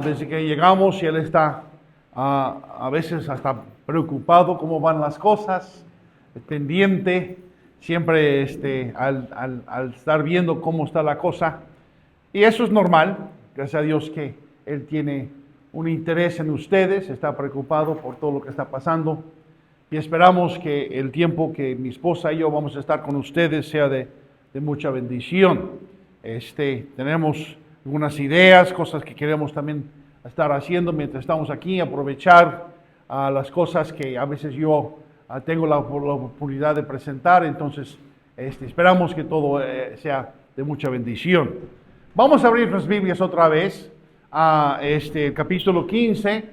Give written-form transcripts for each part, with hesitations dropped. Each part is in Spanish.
Desde que llegamos y él está a veces hasta preocupado cómo van las cosas, pendiente, siempre al estar viendo cómo está la cosa. Y eso es normal, gracias a Dios que él tiene un interés en ustedes, está preocupado por todo lo que está pasando. Y esperamos que el tiempo que mi esposa y yo vamos a estar con ustedes sea de mucha bendición. Tenemos algunas ideas, cosas que queremos también estar haciendo mientras estamos aquí, aprovechar las cosas que a veces yo tengo la oportunidad de presentar. Entonces, esperamos que todo sea de mucha bendición. Vamos a abrir las Biblias otra vez a el capítulo 15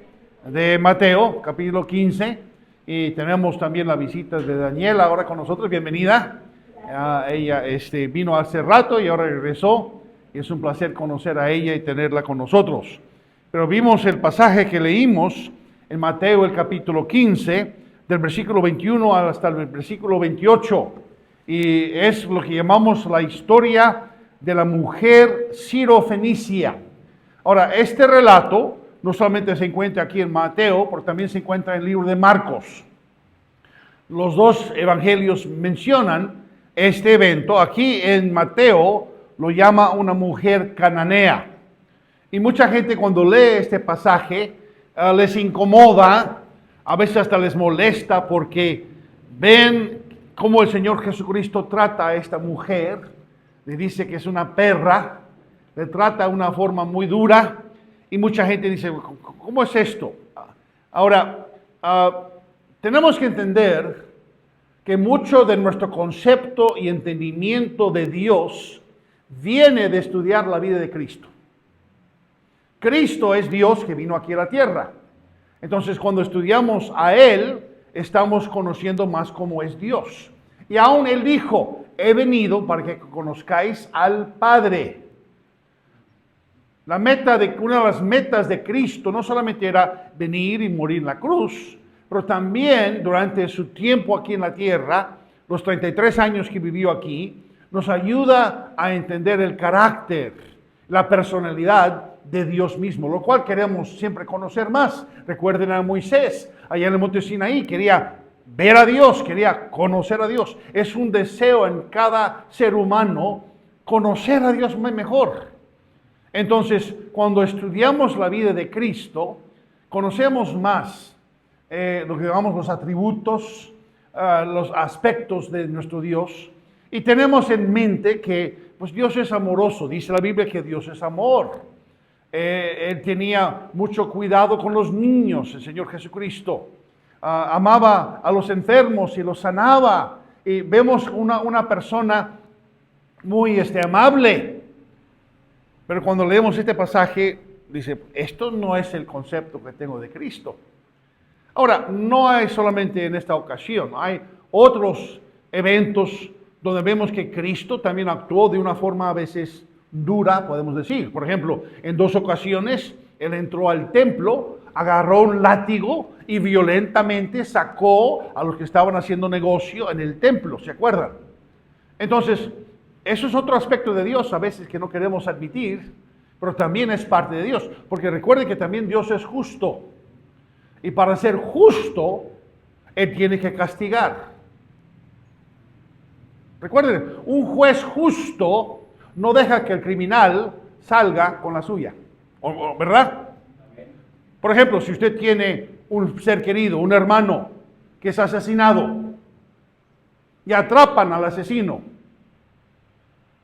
de Mateo, capítulo 15, y tenemos también la visita de Daniela ahora con nosotros. Bienvenida. Ella vino hace rato y ahora regresó. Y es un placer conocer a ella y tenerla con nosotros. Pero vimos el pasaje que leímos en Mateo, el capítulo 15, del versículo 21 hasta el versículo 28. Y es lo que llamamos la historia de la mujer sirofenicia. Ahora, este relato no solamente se encuentra aquí en Mateo, pero también se encuentra en el libro de Marcos. Los dos evangelios mencionan este evento. Aquí en Mateo lo llama una mujer cananea. Y mucha gente cuando lee este pasaje les incomoda, a veces hasta les molesta porque ven cómo el Señor Jesucristo trata a esta mujer. Le dice que es una perra, le trata de una forma muy dura y mucha gente dice, ¿cómo es esto? Ahora, tenemos que entender que mucho de nuestro concepto y entendimiento de Dios viene de estudiar la vida de Cristo. Cristo es Dios que vino aquí a la tierra. Entonces, cuando estudiamos a Él, estamos conociendo más cómo es Dios. Y aún Él dijo, he venido para que conozcáis al Padre. Una de las metas de Cristo no solamente era venir y morir en la cruz, pero también durante su tiempo aquí en la tierra, los 33 años que vivió aquí, nos ayuda a entender el carácter, la personalidad de Dios mismo, lo cual queremos siempre conocer más. Recuerden a Moisés, allá en el monte Sinaí, quería ver a Dios, quería conocer a Dios. Es un deseo en cada ser humano conocer a Dios mejor. Entonces, cuando estudiamos la vida de Cristo, conocemos más lo que llamamos los atributos, los aspectos de nuestro Dios. Y tenemos en mente que pues Dios es amoroso. Dice la Biblia que Dios es amor. Él tenía mucho cuidado con los niños, el Señor Jesucristo. Amaba a los enfermos y los sanaba. Y vemos una persona muy amable. Pero cuando leemos este pasaje, dice, esto no es el concepto que tengo de Cristo. Ahora, no hay solamente en esta ocasión. Hay otros eventos donde vemos que Cristo también actuó de una forma a veces dura, podemos decir. Por ejemplo, en 2 ocasiones, Él entró al templo, agarró un látigo y violentamente sacó a los que estaban haciendo negocio en el templo, ¿se acuerdan? Entonces, eso es otro aspecto de Dios a veces que no queremos admitir, pero también es parte de Dios. Porque recuerden que también Dios es justo. Y para ser justo, Él tiene que castigar. Recuerden, un juez justo no deja que el criminal salga con la suya, ¿verdad? Por ejemplo, si usted tiene un ser querido, un hermano que es asesinado y atrapan al asesino,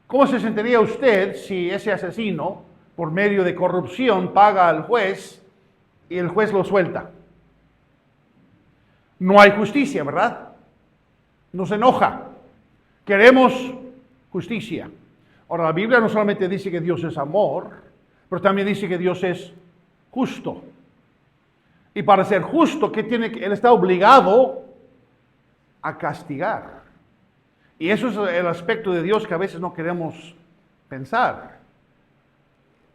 ¿cómo se sentiría usted si ese asesino, por medio de corrupción, paga al juez y el juez lo suelta? No hay justicia, ¿verdad? Nos enoja. Queremos justicia. Ahora, la Biblia no solamente dice que Dios es amor, pero también dice que Dios es justo. Y para ser justo, ¿qué tiene que? Él está obligado a castigar. Y eso es el aspecto de Dios que a veces no queremos pensar.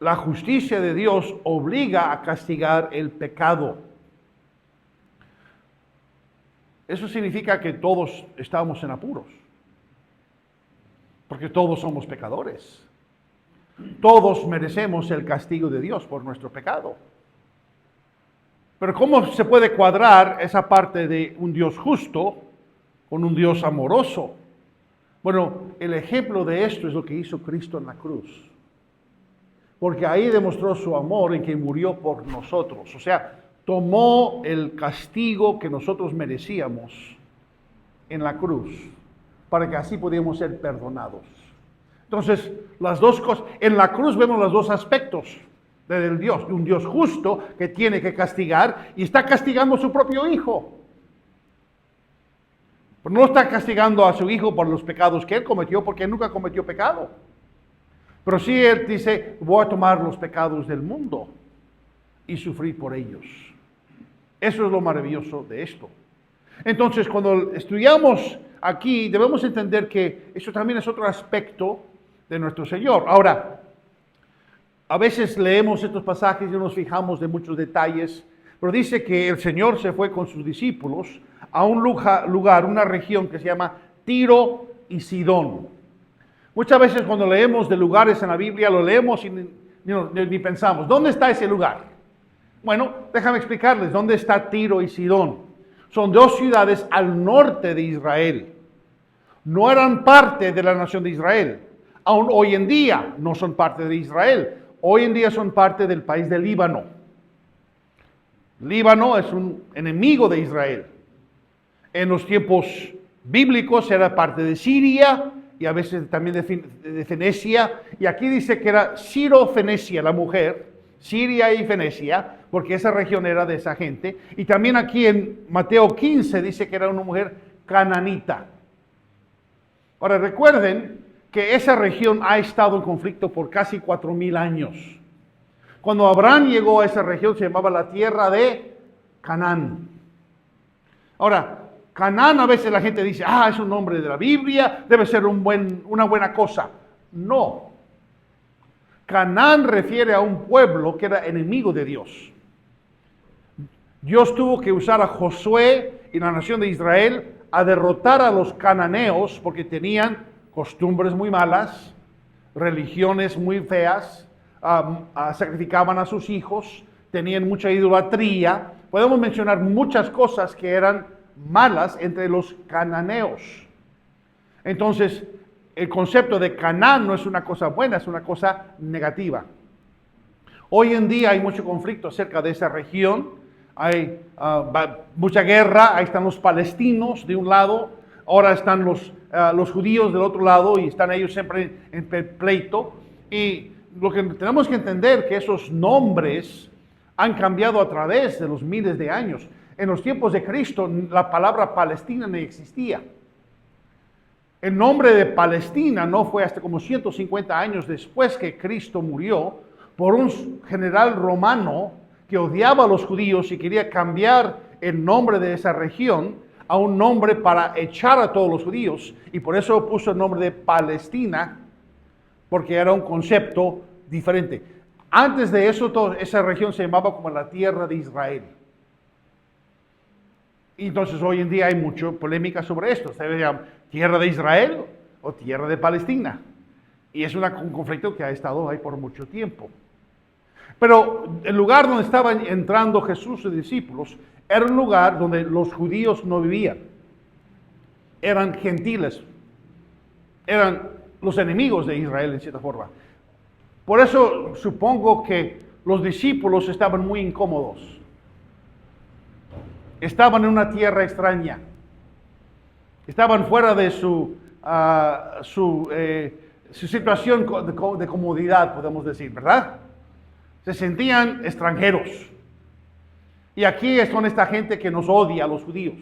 La justicia de Dios obliga a castigar el pecado. Eso significa que todos estamos en apuros. Porque todos somos pecadores. Todos merecemos el castigo de Dios por nuestro pecado. Pero ¿cómo se puede cuadrar esa parte de un Dios justo con un Dios amoroso? Bueno, el ejemplo de esto es lo que hizo Cristo en la cruz. Porque ahí demostró su amor en que murió por nosotros. O sea, tomó el castigo que nosotros merecíamos en la cruz, para que así pudiéramos ser perdonados. Entonces, las dos cosas, en la cruz vemos los dos aspectos del Dios, de un Dios justo que tiene que castigar y está castigando a su propio Hijo. Pero no está castigando a su Hijo por los pecados que Él cometió, porque Él nunca cometió pecado. Pero sí Él dice, voy a tomar los pecados del mundo y sufrir por ellos. Eso es lo maravilloso de esto. Entonces, cuando estudiamos aquí, debemos entender que eso también es otro aspecto de nuestro Señor. Ahora, a veces leemos estos pasajes y nos fijamos de muchos detalles, pero dice que el Señor se fue con sus discípulos a un lugar, una región que se llama Tiro y Sidón. Muchas veces cuando leemos de lugares en la Biblia, lo leemos y ni pensamos, ¿dónde está ese lugar? Bueno, déjame explicarles, ¿dónde está Tiro y Sidón? Son dos ciudades al norte de Israel. No eran parte de la nación de Israel. Aún hoy en día no son parte de Israel. Hoy en día son parte del país de Líbano. Líbano es un enemigo de Israel. En los tiempos bíblicos era parte de Siria y a veces también de Fenecia. Y aquí dice que era Ciro-Fenecia, la mujer, Siria y Fenecia, porque esa región era de esa gente. Y también aquí en Mateo 15 dice que era una mujer cananita. Ahora recuerden que esa región ha estado en conflicto por casi 4,000 años. Cuando Abraham llegó a esa región se llamaba la tierra de Canaán. Ahora, Canaán a veces la gente dice, es un nombre de la Biblia, debe ser una buena cosa. No. Canaán refiere a un pueblo que era enemigo de Dios. Dios tuvo que usar a Josué y la nación de Israel a derrotar a los cananeos porque tenían costumbres muy malas, religiones muy feas, sacrificaban a sus hijos, tenían mucha idolatría. Podemos mencionar muchas cosas que eran malas entre los cananeos. Entonces, el concepto de Canaán no es una cosa buena, es una cosa negativa. Hoy en día hay mucho conflicto acerca de esa región, hay mucha guerra, ahí están los palestinos de un lado, ahora están los judíos del otro lado y están ellos siempre en pleito. Y lo que tenemos que entender es que esos nombres han cambiado a través de los miles de años. En los tiempos de Cristo la palabra Palestina no existía. El nombre de Palestina no fue hasta como 150 años después que Cristo murió por un general romano que odiaba a los judíos y quería cambiar el nombre de esa región a un nombre para echar a todos los judíos. Y por eso puso el nombre de Palestina, porque era un concepto diferente. Antes de eso, esa región se llamaba como la tierra de Israel. Y entonces hoy en día hay mucha polémica sobre esto. ¿Se llama tierra de Israel o tierra de Palestina? Y es un conflicto que ha estado ahí por mucho tiempo. Pero el lugar donde estaban entrando Jesús y sus discípulos era un lugar donde los judíos no vivían. Eran gentiles. Eran los enemigos de Israel en cierta forma. Por eso supongo que los discípulos estaban muy incómodos. Estaban en una tierra extraña. Estaban fuera de su situación de comodidad, podemos decir, ¿verdad? Se sentían extranjeros. Y aquí es con esta gente que nos odia a los judíos.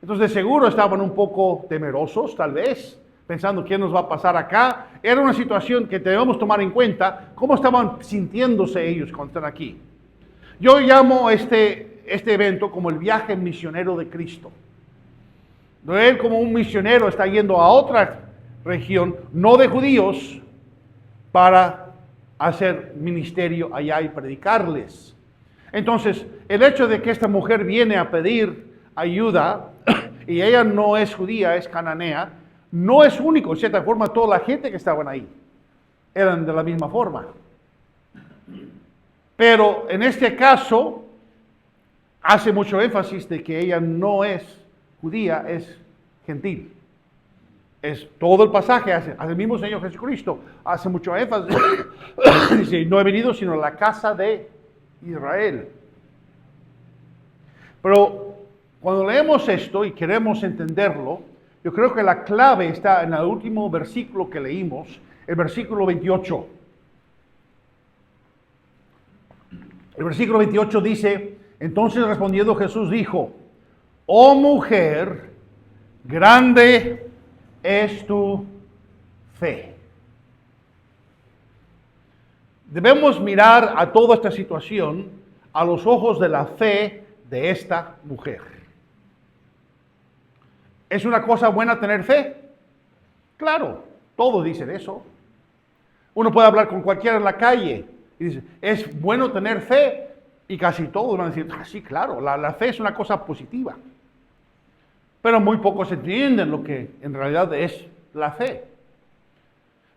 Entonces de seguro estaban un poco temerosos, tal vez, pensando qué nos va a pasar acá. Era una situación que debemos tomar en cuenta, cómo estaban sintiéndose ellos cuando están aquí. Yo llamo este evento como el viaje misionero de Cristo. Él como un misionero está yendo a otra región, no de judíos, para hacer ministerio allá y predicarles. Entonces, el hecho de que esta mujer viene a pedir ayuda, y ella no es judía, es cananea, no es único. En cierta forma, toda la gente que estaban ahí eran de la misma forma. Pero en este caso, hace mucho énfasis de que ella no es judía, es gentil. Es todo el pasaje, hace el mismo Señor Jesucristo, hace mucho énfasis. Dice, no he venido sino a la casa de Israel. Pero cuando leemos esto y queremos entenderlo, yo creo que la clave está en el último versículo que leímos, el versículo 28. El versículo 28 dice, entonces respondiendo Jesús dijo, oh mujer, grande es tu fe. Debemos mirar a toda esta situación a los ojos de la fe de esta mujer. ¿Es una cosa buena tener fe? Claro, todos dicen eso. Uno puede hablar con cualquiera en la calle y dice, ¿es bueno tener fe? Y casi todos van a decir, sí, claro, la fe es una cosa positiva. Pero muy pocos entienden lo que en realidad es la fe.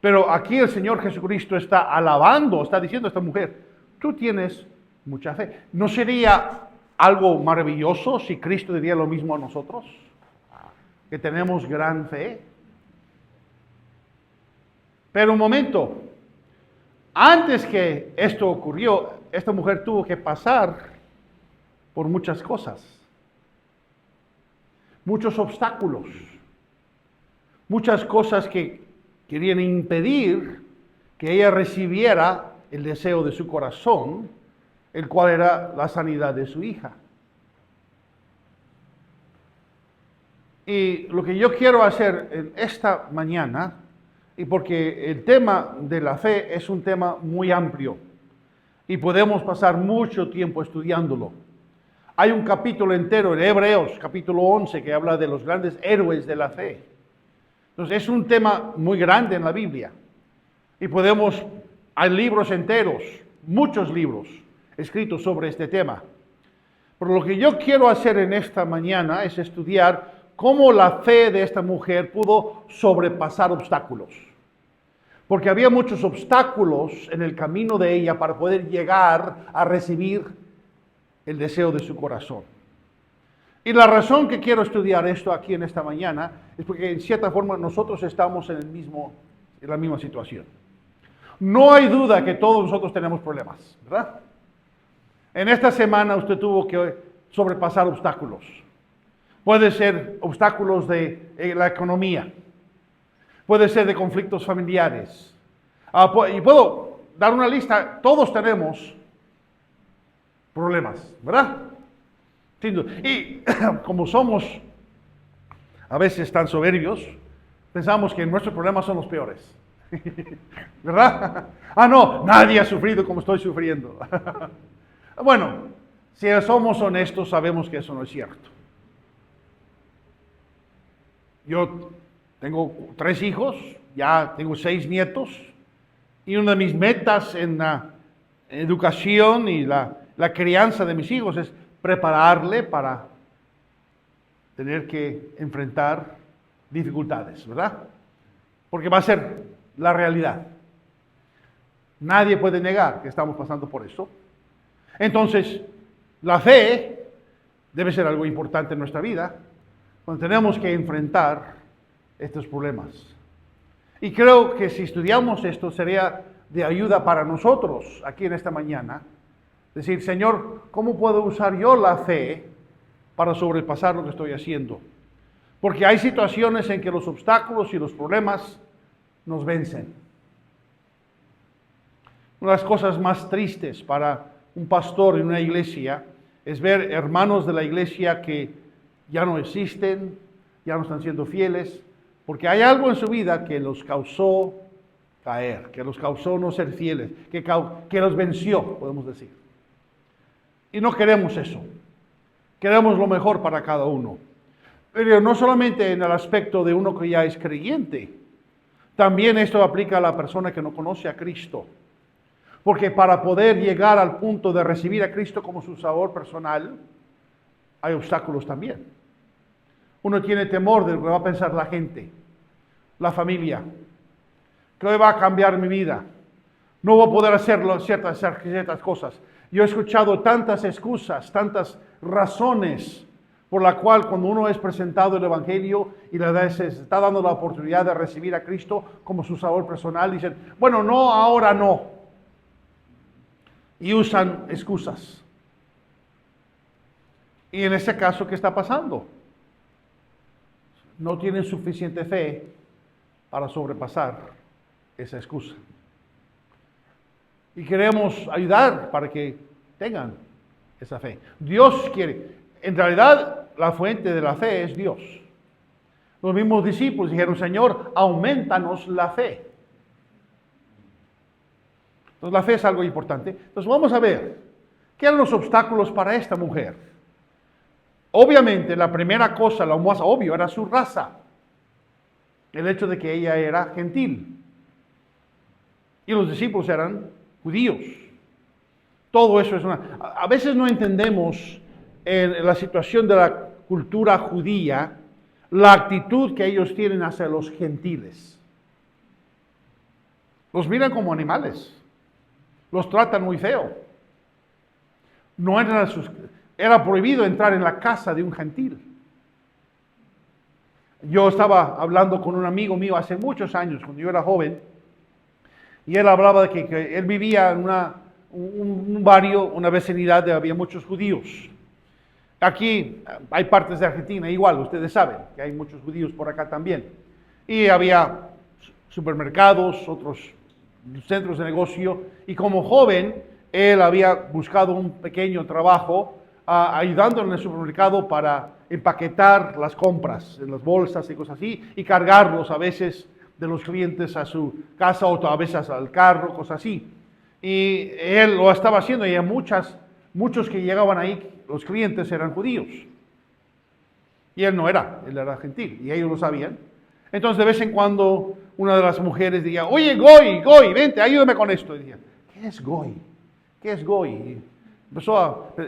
Pero aquí el Señor Jesucristo está alabando, está diciendo a esta mujer, tú tienes mucha fe. ¿No sería algo maravilloso si Cristo diría lo mismo a nosotros? Que tenemos gran fe. Pero un momento, antes que esto ocurrió, esta mujer tuvo que pasar por muchas cosas, muchos obstáculos, muchas cosas que querían impedir que ella recibiera el deseo de su corazón, el cual era la sanidad de su hija. Y lo que yo quiero hacer en esta mañana, y porque el tema de la fe es un tema muy amplio, y podemos pasar mucho tiempo estudiándolo. Hay un capítulo entero en Hebreos, capítulo 11, que habla de los grandes héroes de la fe. Entonces es un tema muy grande en la Biblia. Y hay libros enteros, muchos libros escritos sobre este tema. Pero lo que yo quiero hacer en esta mañana es estudiar cómo la fe de esta mujer pudo sobrepasar obstáculos. Porque había muchos obstáculos en el camino de ella para poder llegar a recibir el deseo de su corazón. Y la razón que quiero estudiar esto aquí en esta mañana es porque en cierta forma nosotros estamos en la misma situación. No hay duda que todos nosotros tenemos problemas, ¿verdad? En esta semana usted tuvo que sobrepasar obstáculos. Puede ser obstáculos de la economía. Puede ser de conflictos familiares. Y puedo dar una lista. Todos tenemos problemas, ¿verdad? Y como somos a veces tan soberbios, pensamos que nuestros problemas son los peores. ¿Verdad? No, nadie ha sufrido como estoy sufriendo. Bueno, si somos honestos, sabemos que eso no es cierto. Yo tengo 3 hijos, ya tengo 6 nietos, y una de mis metas en la educación y la crianza de mis hijos es prepararle para tener que enfrentar dificultades, ¿verdad? Porque va a ser la realidad. Nadie puede negar que estamos pasando por eso. Entonces, la fe debe ser algo importante en nuestra vida cuando tenemos que enfrentar estos problemas. Y creo que si estudiamos esto sería de ayuda para nosotros aquí en esta mañana. Decir, Señor, ¿cómo puedo usar yo la fe para sobrepasar lo que estoy haciendo? Porque hay situaciones en que los obstáculos y los problemas nos vencen. Una de las cosas más tristes para un pastor en una iglesia es ver hermanos de la iglesia que ya no existen, ya no están siendo fieles, porque hay algo en su vida que los causó caer, que los causó no ser fieles, que los venció, podemos decir. Y no queremos eso. Queremos lo mejor para cada uno. Pero no solamente en el aspecto de uno que ya es creyente, también esto aplica a la persona que no conoce a Cristo. Porque para poder llegar al punto de recibir a Cristo como su Salvador personal, hay obstáculos también. Uno tiene temor de lo que va a pensar la gente, la familia. que hoy va a cambiar mi vida. No voy a poder hacer ciertas cosas. Yo he escuchado tantas excusas, tantas razones por la cual cuando uno es presentado el Evangelio y se está dando la oportunidad de recibir a Cristo como su Salvador personal, dicen, bueno, no, ahora no. Y usan excusas. Y en ese caso, ¿qué está pasando? No tienen suficiente fe para sobrepasar esa excusa. Y queremos ayudar para que tengan esa fe. Dios quiere. En realidad, la fuente de la fe es Dios. Los mismos discípulos dijeron, Señor, aumentanos la fe. Entonces, la fe es algo importante. Entonces, vamos a ver, ¿qué eran los obstáculos para esta mujer? Obviamente, la primera cosa, lo más obvio, era su raza. El hecho de que ella era gentil. Y los discípulos eran judíos. Todo eso es a veces no entendemos en la situación de la cultura judía la actitud que ellos tienen hacia los gentiles. Los miran como animales. Los tratan muy feo. No entran era prohibido entrar en la casa de un gentil. Yo estaba hablando con un amigo mío hace muchos años, cuando yo era joven, y él hablaba de que él vivía en un barrio, una vecindad donde había muchos judíos. Aquí hay partes de Argentina, igual, ustedes saben que hay muchos judíos por acá también. Y había supermercados, otros centros de negocio, y como joven, él había buscado un pequeño trabajo ayudando en el supermercado para empaquetar las compras en las bolsas y cosas así, y cargarlos a veces de los clientes a su casa o a veces al carro, cosas así. Y él lo estaba haciendo y muchos que llegaban ahí, los clientes eran judíos. Y él no era, él era gentil y ellos lo sabían. Entonces de vez en cuando una de las mujeres decía, oye Goy, vente, ayúdame con esto. Y decía, ¿qué es Goy? ¿Qué es Goy? Y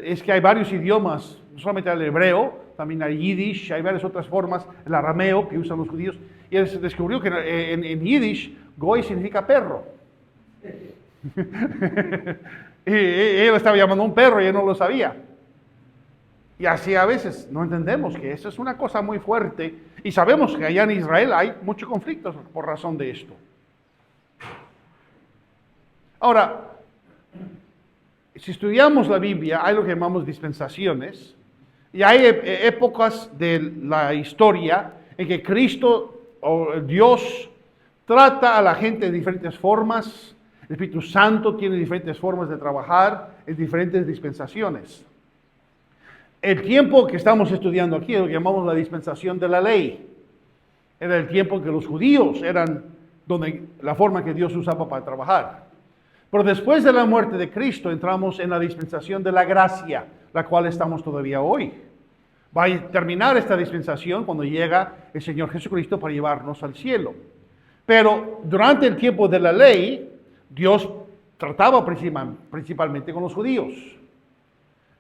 es que hay varios idiomas, no solamente el hebreo, también hay Yiddish, hay varias otras formas, el arameo que usan los judíos. Y él se descubrió que en Yiddish, Goy significa perro. Y él estaba llamando a un perro y él no lo sabía. Y así a veces no entendemos que eso es una cosa muy fuerte. Y sabemos que allá en Israel hay muchos conflictos por razón de esto. Ahora, si estudiamos la Biblia, hay lo que llamamos dispensaciones. Y hay épocas de la historia en que Cristo o Dios trata a la gente de diferentes formas. El Espíritu Santo tiene diferentes formas de trabajar en diferentes dispensaciones. El tiempo que estamos estudiando aquí es lo que llamamos la dispensación de la ley. Era el tiempo en que los judíos eran la forma que Dios usaba para trabajar. Pero después de la muerte de Cristo entramos en la dispensación de la gracia, la cual estamos todavía hoy. Va a terminar esta dispensación cuando llega el Señor Jesucristo para llevarnos al cielo. Pero durante el tiempo de la ley, Dios trataba principalmente con los judíos.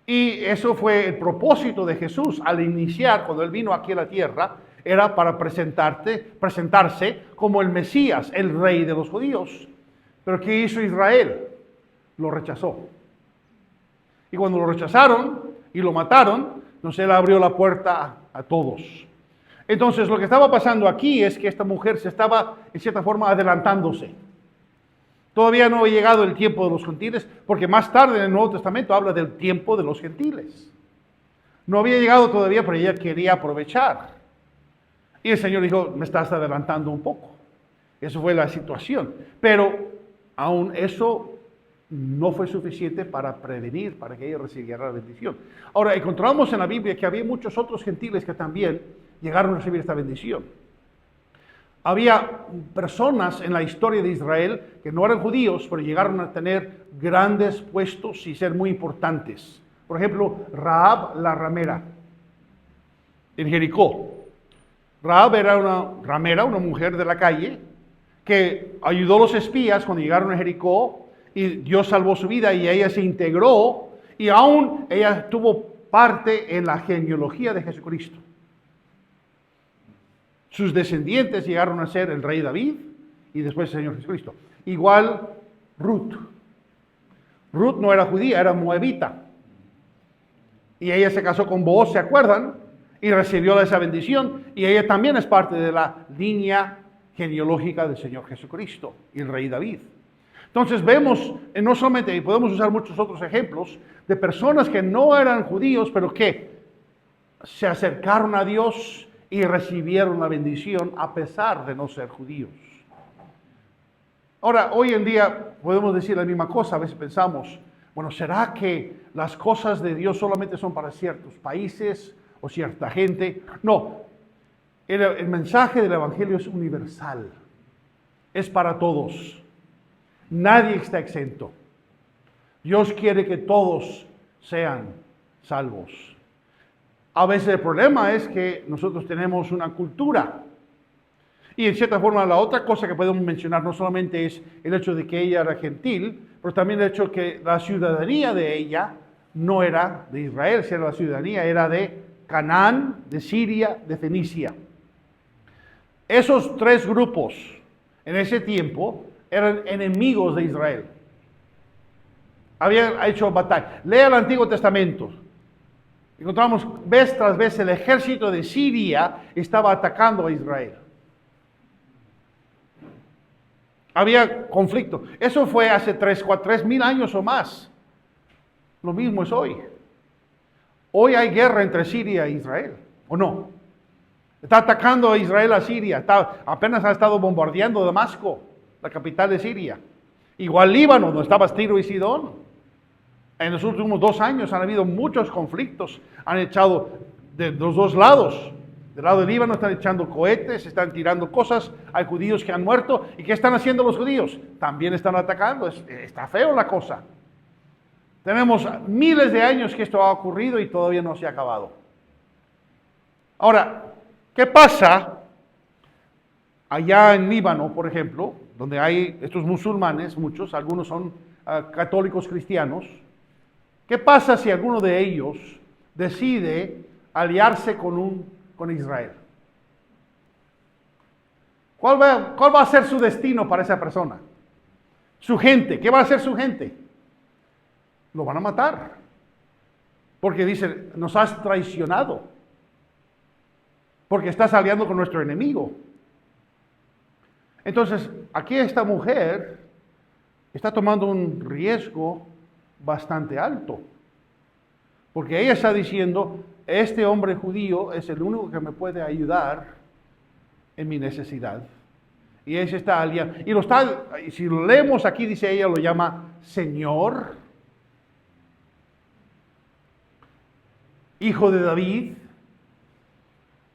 Y eso fue el propósito de Jesús al iniciar, cuando Él vino aquí a la tierra, era para presentarse como el Mesías, el Rey de los judíos. Pero ¿qué hizo Israel? Lo rechazó. Y cuando lo rechazaron y lo mataron, entonces Él abrió la puerta a todos. Entonces lo que estaba pasando aquí es que esta mujer se estaba, en cierta forma, adelantándose. Todavía no había llegado el tiempo de los gentiles, porque más tarde en el Nuevo Testamento habla del tiempo de los gentiles. No había llegado todavía, pero ella quería aprovechar. Y el Señor dijo, me estás adelantando un poco. Eso fue la situación. Pero aún eso no fue suficiente para prevenir, para que ella recibiera la bendición. Ahora, encontramos en la Biblia que había muchos otros gentiles que también llegaron a recibir esta bendición. Había personas en la historia de Israel que no eran judíos, pero llegaron a tener grandes puestos y ser muy importantes. Por ejemplo, Rahab la ramera en Jericó. Rahab era una ramera, una mujer de la calle, que ayudó a los espías cuando llegaron a Jericó y Dios salvó su vida y ella se integró y aún ella tuvo parte en la genealogía de Jesucristo. Sus descendientes llegaron a ser el rey David y después el Señor Jesucristo. Igual Ruth. Ruth no era judía, era moabita. Y ella se casó con Booz, ¿se acuerdan? Y recibió esa bendición. Y ella también es parte de la línea genealógica del Señor Jesucristo y el rey David. Entonces vemos, no solamente, y podemos usar muchos otros ejemplos, de personas que no eran judíos, pero que se acercaron a Dios y recibieron la bendición a pesar de no ser judíos. Ahora, hoy en día podemos decir la misma cosa. A veces pensamos, bueno, ¿será que las cosas de Dios solamente son para ciertos países o cierta gente? No, el mensaje del Evangelio es universal, es para todos. Nadie está exento. Dios quiere que todos sean salvos. A veces el problema es que nosotros tenemos una cultura. Y en cierta forma la otra cosa que podemos mencionar no solamente es el hecho de que ella era gentil, pero también el hecho de que la ciudadanía de ella no era de Israel, sino la ciudadanía era de Canaán, de Siria, de Fenicia. Esos tres grupos en ese tiempo eran enemigos de Israel. Habían hecho batalla. Lea el Antiguo Testamento. Encontramos vez tras vez el ejército de Siria estaba atacando a Israel. Había conflicto. Eso fue hace 3.000 años o más. Lo mismo es hoy. Hoy hay guerra entre Siria e Israel, ¿o no? Está atacando a Israel a Siria. Apenas ha estado bombardeando Damasco, la capital de Siria. Igual Líbano, donde estaba Tiro y Sidón. En los últimos 2 años han habido muchos conflictos. Han echado de los dos lados. Del lado de Líbano están echando cohetes, están tirando cosas. Hay judíos que han muerto. ¿Y qué están haciendo los judíos? También están atacando. Está feo la cosa. Tenemos miles de años que esto ha ocurrido y todavía no se ha acabado. Ahora, ¿qué pasa allá en Líbano, por ejemplo, donde hay estos musulmanes, muchos, algunos son católicos cristianos? ¿Qué pasa si alguno de ellos decide aliarse con Israel? ¿Cuál va a ser su destino para esa persona? Su gente, ¿qué va a hacer su gente? Lo van a matar. Porque dicen, nos has traicionado. Porque estás aliando con nuestro enemigo. Entonces, aquí esta mujer está tomando un riesgo bastante alto. Porque ella está diciendo, este hombre judío es el único que me puede ayudar en mi necesidad. Y ella está aliando. Y si lo leemos aquí, dice ella, lo llama Señor, Hijo de David.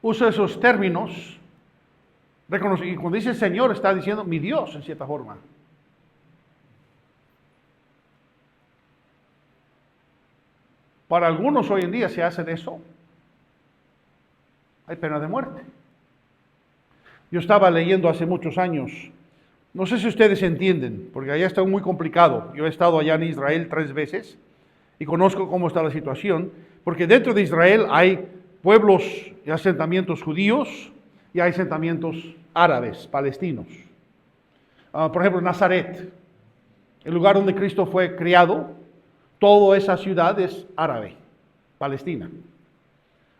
Usa esos términos. Y cuando dice Señor, está diciendo mi Dios, en cierta forma. Para algunos hoy en día se hacen eso. Hay pena de muerte. Yo estaba leyendo hace muchos años. No sé si ustedes entienden, porque allá está muy complicado. Yo he estado allá en Israel 3 veces y conozco cómo está la situación. Porque dentro de Israel hay pueblos y asentamientos judíos y hay asentamientos árabes, palestinos. Por ejemplo, Nazaret, el lugar donde Cristo fue criado, toda esa ciudad es árabe, Palestina.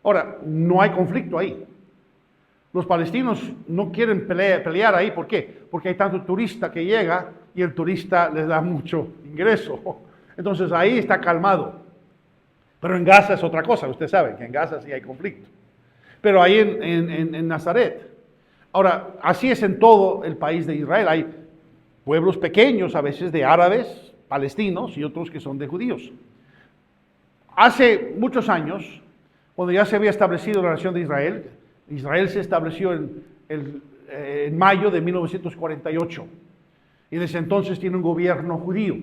Ahora, no hay conflicto ahí. Los palestinos no quieren pelear ahí. ¿Por qué? Porque hay tanto turista que llega y el turista les da mucho ingreso. Entonces ahí está calmado. Pero en Gaza es otra cosa. Ustedes saben que en Gaza sí hay conflicto. Pero ahí en Nazaret. Ahora, así es en todo el país de Israel. Hay pueblos pequeños a veces de árabes, palestinos y otros que son de judíos. Hace muchos años, cuando ya se había establecido la nación de Israel, Israel se estableció en mayo de 1948 y desde entonces tiene un gobierno judío.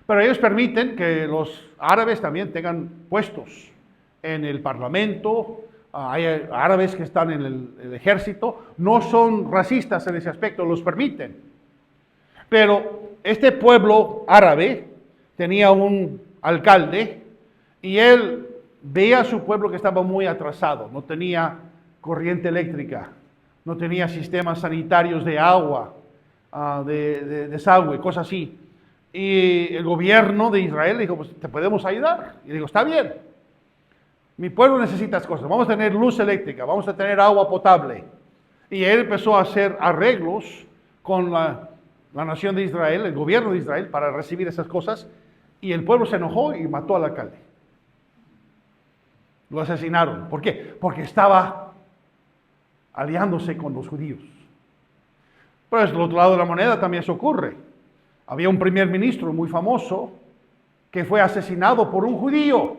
Pero ellos permiten que los árabes también tengan puestos en el parlamento. Hay árabes que están en el ejército. No son racistas en ese aspecto, los permiten. Pero este pueblo árabe tenía un alcalde y él veía a su pueblo que estaba muy atrasado. No tenía corriente eléctrica, no tenía sistemas sanitarios de agua, de desagüe, cosas así. Y el gobierno de Israel le dijo, pues te podemos ayudar. Y le digo, está bien. Mi pueblo necesita estas cosas. Vamos a tener luz eléctrica, vamos a tener agua potable. Y él empezó a hacer arreglos con la nación de Israel, el gobierno de Israel, para recibir esas cosas. Y el pueblo se enojó y mató al alcalde. Lo asesinaron. ¿Por qué? Porque estaba aliándose con los judíos. Pero del otro lado de la moneda también eso ocurre. Había un primer ministro muy famoso que fue asesinado por un judío.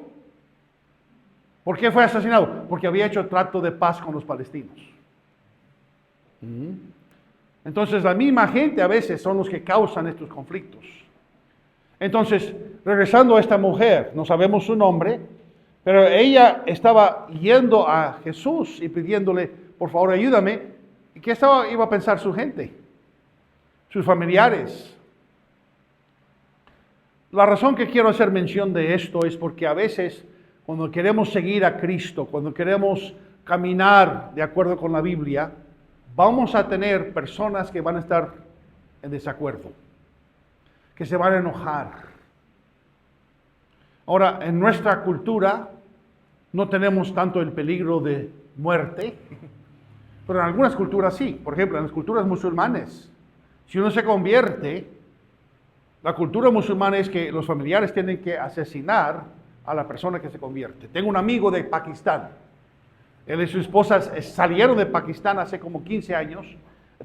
¿Por qué fue asesinado? Porque había hecho trato de paz con los palestinos. Entonces la misma gente a veces son los que causan estos conflictos. Entonces, regresando a esta mujer, no sabemos su nombre, pero ella estaba yendo a Jesús y pidiéndole, por favor, ayúdame. ¿Y qué iba a pensar su gente? Sus familiares. La razón que quiero hacer mención de esto es porque a veces, cuando queremos seguir a Cristo, cuando queremos caminar de acuerdo con la Biblia, vamos a tener personas que van a estar en desacuerdo, que se van a enojar. Ahora, en nuestra cultura no tenemos tanto el peligro de muerte, pero en algunas culturas sí. Por ejemplo, en las culturas musulmanes, si uno se convierte, la cultura musulmana es que los familiares tienen que asesinar a la persona que se convierte. Tengo un amigo de Pakistán. Él y su esposa salieron de Pakistán hace como 15 años,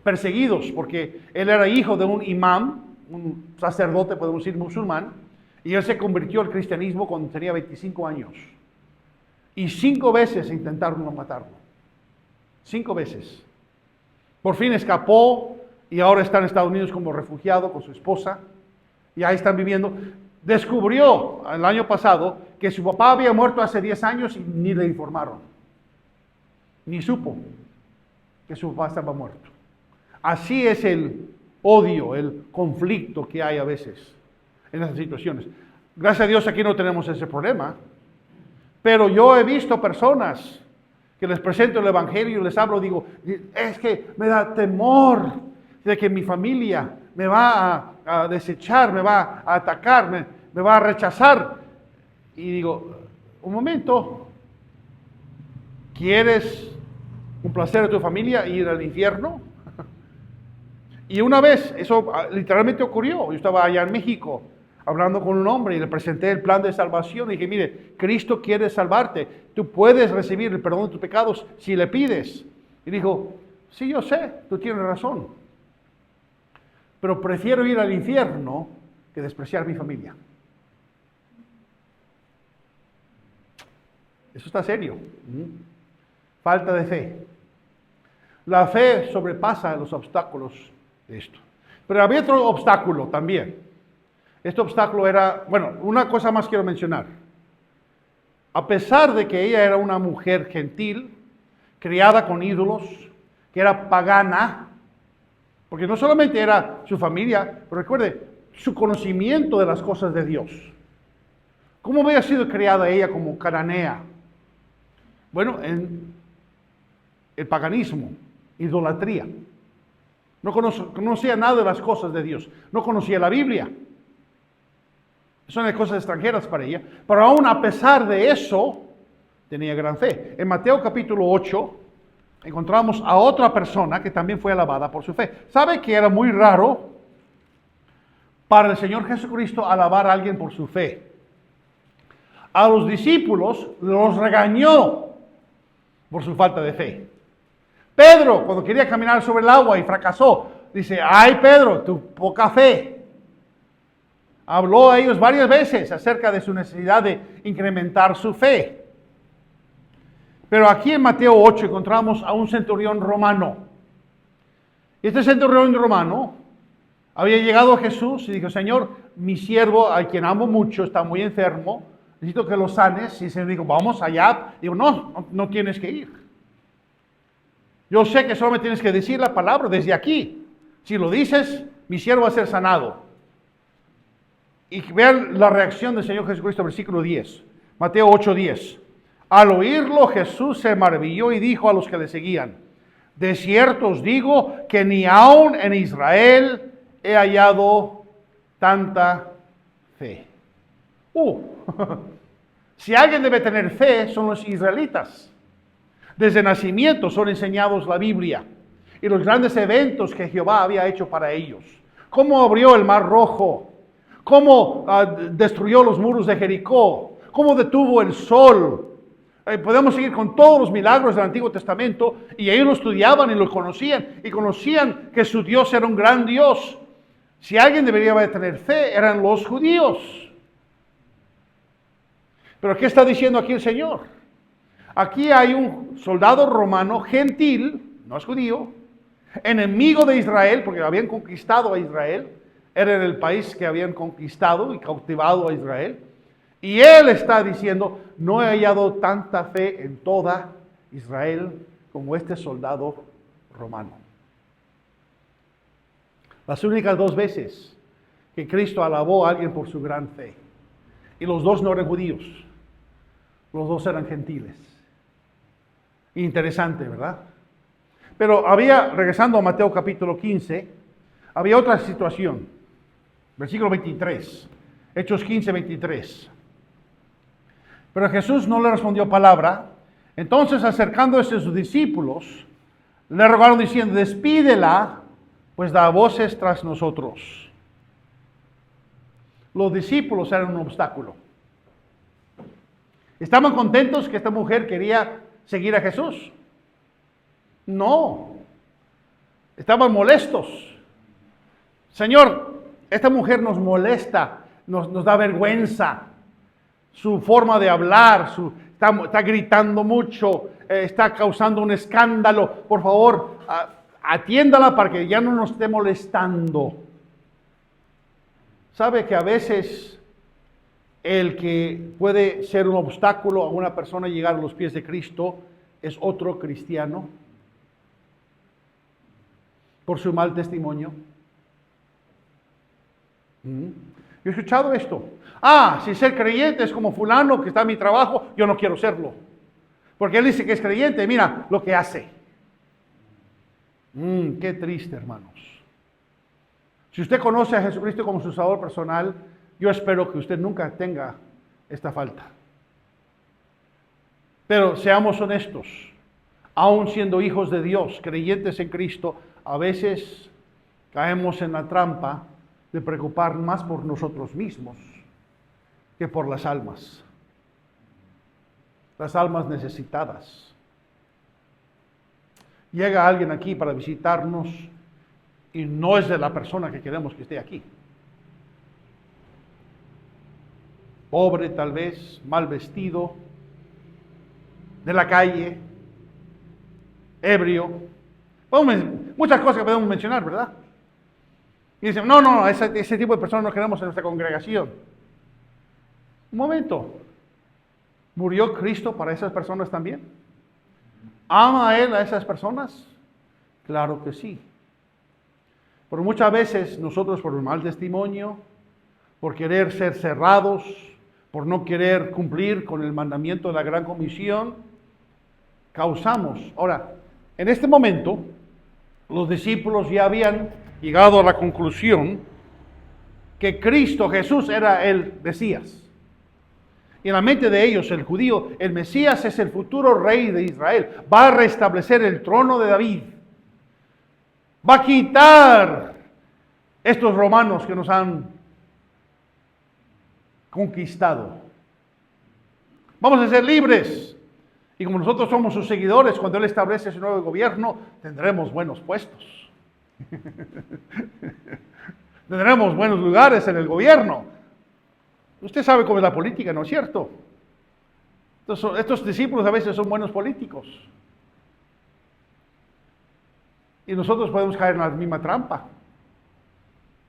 perseguidos, porque él era hijo de un imán, un sacerdote, podemos decir, musulmán, y él se convirtió al cristianismo cuando tenía 25 años. Y 5 veces intentaron matarlo. 5 veces. Por fin escapó y ahora está en Estados Unidos como refugiado con su esposa. Y ahí están viviendo. Descubrió el año pasado que su papá había muerto hace 10 años y ni le informaron. Ni supo que su papá estaba muerto. Así es el odio, el conflicto que hay a veces en esas situaciones. Gracias a Dios aquí no tenemos ese problema. Pero yo he visto personas que les presento el Evangelio y les hablo, digo, es que me da temor de que mi familia me va a desechar, me va a atacar, me va a rechazar. Y digo, un momento, ¿quieres complacer a tu familia e ir al infierno? Y una vez, eso literalmente ocurrió. Yo estaba allá en México hablando con un hombre y le presenté el plan de salvación y dije, mire, Cristo quiere salvarte. Tú puedes recibir el perdón de tus pecados si le pides. Y dijo, sí, yo sé, tú tienes razón. Pero prefiero ir al infierno que despreciar mi familia. Eso está serio. Falta de fe. La fe sobrepasa los obstáculos de esto. Pero había otro obstáculo también. Este obstáculo era, bueno, una cosa más quiero mencionar. A pesar de que ella era una mujer gentil, criada con ídolos, que era pagana, porque no solamente era su familia, pero recuerde, su conocimiento de las cosas de Dios. ¿Cómo había sido criada ella como cananea? Bueno, en el paganismo, idolatría. No conocía nada de las cosas de Dios, no conocía la Biblia. Son cosas extranjeras para ella, pero aún a pesar de eso, tenía gran fe. En Mateo capítulo 8, encontramos a otra persona que también fue alabada por su fe. ¿Sabe que era muy raro para el Señor Jesucristo alabar a alguien por su fe? A los discípulos los regañó por su falta de fe. Pedro, cuando quería caminar sobre el agua y fracasó, dice, ay Pedro, tu poca fe. Habló a ellos varias veces acerca de su necesidad de incrementar su fe. Pero aquí en Mateo 8 encontramos a un centurión romano. Este centurión romano había llegado a Jesús y dijo, Señor, mi siervo, a quien amo mucho, está muy enfermo, necesito que lo sanes. Y el Señor dijo, vamos allá. Digo, no tienes que ir. Yo sé que solo me tienes que decir la palabra desde aquí. Si lo dices, mi siervo va a ser sanado. Y vean la reacción del Señor Jesucristo, versículo 10. Mateo 8:10. Al oírlo, Jesús se maravilló y dijo a los que le seguían, De cierto os digo que ni aun en Israel he hallado tanta fe. Si alguien debe tener fe, son los israelitas. Desde nacimiento son enseñados la Biblia y los grandes eventos que Jehová había hecho para ellos. Cómo abrió el Mar Rojo, cómo destruyó los muros de Jericó, cómo detuvo el sol. Podemos seguir con todos los milagros del Antiguo Testamento, y ellos lo estudiaban y lo conocían, y conocían que su Dios era un gran Dios. Si alguien debería tener fe, eran los judíos. Pero ¿qué está diciendo aquí el Señor? Aquí hay un soldado romano gentil, no es judío, enemigo de Israel, porque habían conquistado a Israel, era el país que habían conquistado y cautivado a Israel. Y él está diciendo, no he hallado tanta fe en toda Israel como este soldado romano. Las únicas 2 veces que Cristo alabó a alguien por su gran fe. Y los 2 no eran judíos, los 2 eran gentiles. Interesante, ¿verdad? Pero regresando a Mateo capítulo 15, había otra situación. Versículo 23, Hechos 15, 23. Pero Jesús no le respondió palabra. Entonces, acercándose a sus discípulos, le rogaron diciendo, despídela, pues da voces tras nosotros. Los discípulos eran un obstáculo. ¿Estaban contentos que esta mujer quería seguir a Jesús? No. Estaban molestos. Señor, esta mujer nos molesta, nos da vergüenza. Su forma de hablar, está gritando mucho, está causando un escándalo. Por favor, atiéndala para que ya no nos esté molestando. ¿Sabe que a veces el que puede ser un obstáculo a una persona llegar a los pies de Cristo es otro cristiano? Por su mal testimonio. Yo he escuchado esto. Si ser creyente es como fulano que está en mi trabajo, yo no quiero serlo. Porque él dice que es creyente, mira lo que hace. Qué triste, hermanos. Si usted conoce a Jesucristo como su Salvador personal, yo espero que usted nunca tenga esta falta. Pero seamos honestos, aun siendo hijos de Dios, creyentes en Cristo, a veces caemos en la trampa de preocupar más por nosotros mismos que por las almas necesitadas. Llega alguien aquí para visitarnos y no es de la persona que queremos que esté aquí. Pobre tal vez, mal vestido, de la calle, ebrio. Muchas cosas que podemos mencionar, ¿verdad? Y dicen, no, ese tipo de personas no queremos en nuestra congregación. Un momento, ¿murió Cristo para esas personas también? ¿Ama a Él a esas personas? Claro que sí. Pero muchas veces nosotros por un mal testimonio, por querer ser cerrados, por no querer cumplir con el mandamiento de la Gran Comisión, causamos. Ahora, en este momento, los discípulos ya habían llegado a la conclusión que Cristo Jesús era el Mesías. Y en la mente de ellos, el judío, el Mesías es el futuro rey de Israel. Va a restablecer el trono de David. Va a quitar estos romanos que nos han conquistado. Vamos a ser libres. Y como nosotros somos sus seguidores, cuando Él establece su nuevo gobierno, tendremos buenos puestos. Tendremos buenos lugares en el gobierno. Usted sabe cómo es la política, ¿no es cierto? Entonces, estos discípulos a veces son buenos políticos. Y nosotros podemos caer en la misma trampa.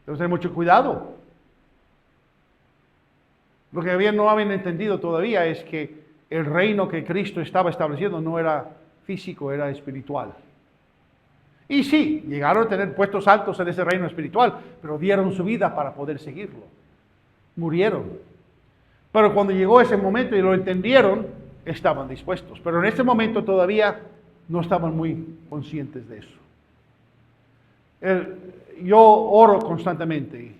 Debemos tener mucho cuidado. Lo que no habían entendido todavía es que el reino que Cristo estaba estableciendo no era físico, era espiritual. Y sí, llegaron a tener puestos altos en ese reino espiritual, pero dieron su vida para poder seguirlo. Murieron. Pero cuando llegó ese momento y lo entendieron, estaban dispuestos. Pero en este momento todavía no estaban muy conscientes de eso. Yo oro constantemente,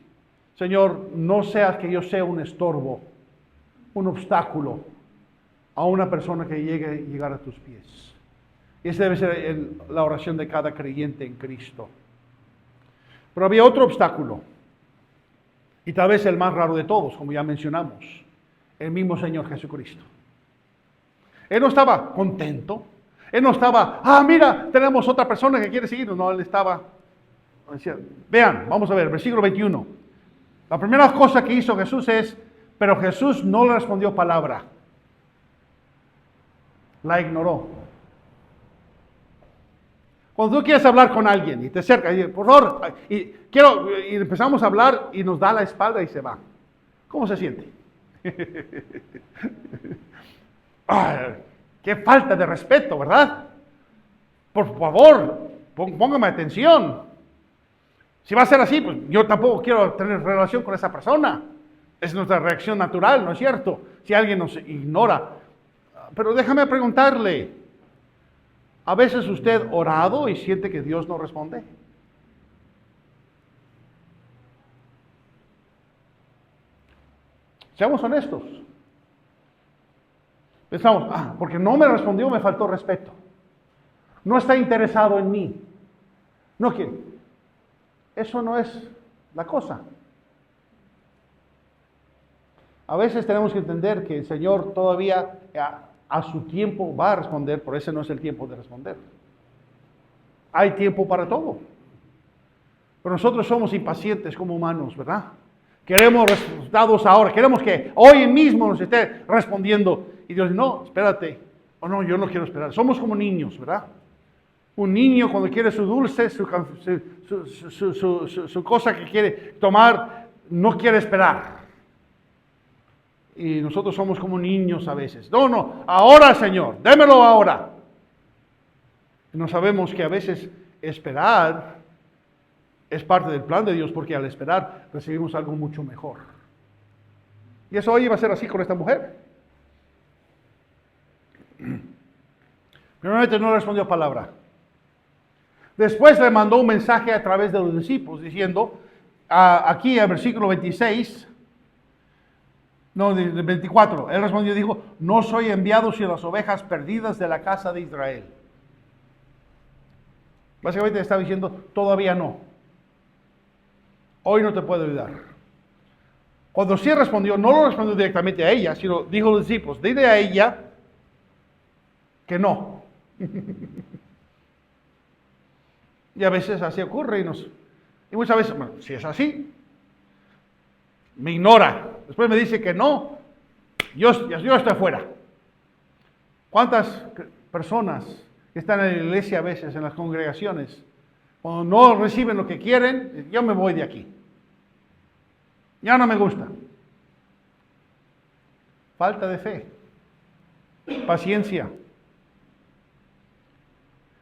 Señor, no seas que yo sea un estorbo, un obstáculo a una persona que llegar a tus pies. Y esa debe ser la oración de cada creyente en Cristo. Pero había otro obstáculo, y tal vez el más raro de todos, como ya mencionamos, el mismo Señor Jesucristo. Él no estaba contento, él no estaba, mira, tenemos otra persona que quiere seguirnos. No, él estaba, decía, vean, vamos a ver, versículo 21. La primera cosa que hizo Jesús pero Jesús no le respondió palabra. La ignoró. Cuando tú quieres hablar con alguien y te acercas y por favor, y empezamos a hablar y nos da la espalda y se va. ¿Cómo se siente? Qué falta de respeto, ¿verdad? Por favor, póngame atención. Si va a ser así, pues yo tampoco quiero tener relación con esa persona. Es nuestra reacción natural, ¿no es cierto? Si alguien nos ignora. Pero déjame preguntarle, ¿a veces usted ha orado y siente que Dios no responde? Seamos honestos. Pensamos, porque no me respondió, me faltó respeto. No está interesado en mí. No quiere. Eso no es la cosa. A veces tenemos que entender que el Señor todavía a su tiempo va a responder, pero ese no es el tiempo de responder. Hay tiempo para todo. Pero nosotros somos impacientes como humanos, ¿verdad? Queremos resultados ahora, queremos que hoy mismo nos esté respondiendo. Y Dios dice, no, espérate. O no, yo no quiero esperar. Somos como niños, ¿verdad? Un niño cuando quiere su dulce, su cosa que quiere tomar, no quiere esperar. Y nosotros somos como niños a veces. No, ahora Señor, démelo ahora. Y no sabemos que a veces esperar es parte del plan de Dios, porque al esperar recibimos algo mucho mejor. Y eso hoy iba a ser así con esta mujer. Primeramente no respondió palabra. Después le mandó un mensaje a través de los discípulos diciendo, aquí en el versículo 26, no, del 24, él respondió y dijo, no soy enviado sino las ovejas perdidas de la casa de Israel. Básicamente está diciendo, todavía no. Hoy no te puedo ayudar. Cuando sí respondió, no lo respondió directamente a ella, sino dijo a los discípulos, dile a ella que no. Y a veces así ocurre y muchas veces, bueno, si es así, me ignora. Después me dice que no, yo estoy fuera. ¿Cuántas personas que están en la iglesia a veces, en las congregaciones, cuando no reciben lo que quieren, yo me voy de aquí? Ya no me gusta. Falta de fe, paciencia.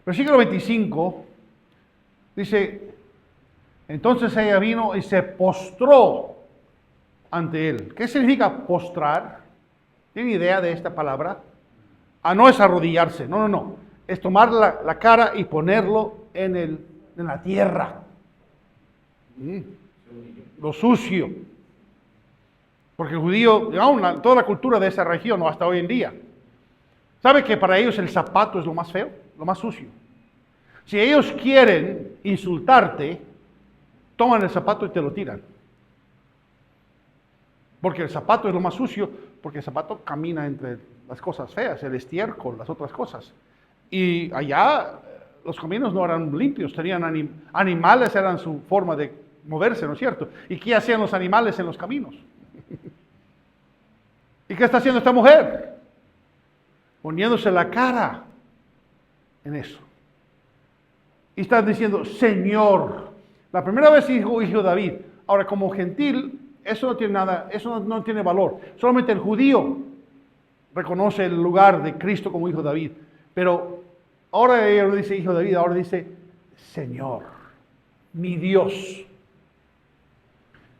Versículo 25 dice, entonces ella vino y se postró ante él. ¿Qué significa postrar? ¿Tienen idea de esta palabra? No es arrodillarse, no. Es tomar la cara y ponerlo en la tierra. Lo sucio. Porque el judío, aún toda la cultura de esa región, o hasta hoy en día, ¿sabe que para ellos el zapato es lo más feo, lo más sucio? Si ellos quieren insultarte, toman el zapato y te lo tiran. Porque el zapato es lo más sucio, porque el zapato camina entre las cosas feas, el estiércol, las otras cosas. Y allá los caminos no eran limpios, tenían animales, eran su forma de moverse, ¿no es cierto? ¿Y qué hacían los animales en los caminos? ¿Y qué está haciendo esta mujer? Poniéndose la cara en eso. Y está diciendo, Señor. La primera vez dijo hijo David. Ahora, como gentil, eso no tiene nada, eso no tiene valor. Solamente el judío reconoce el lugar de Cristo como hijo David. Pero ahora ella no dice hijo David, ahora dice Señor, mi Dios.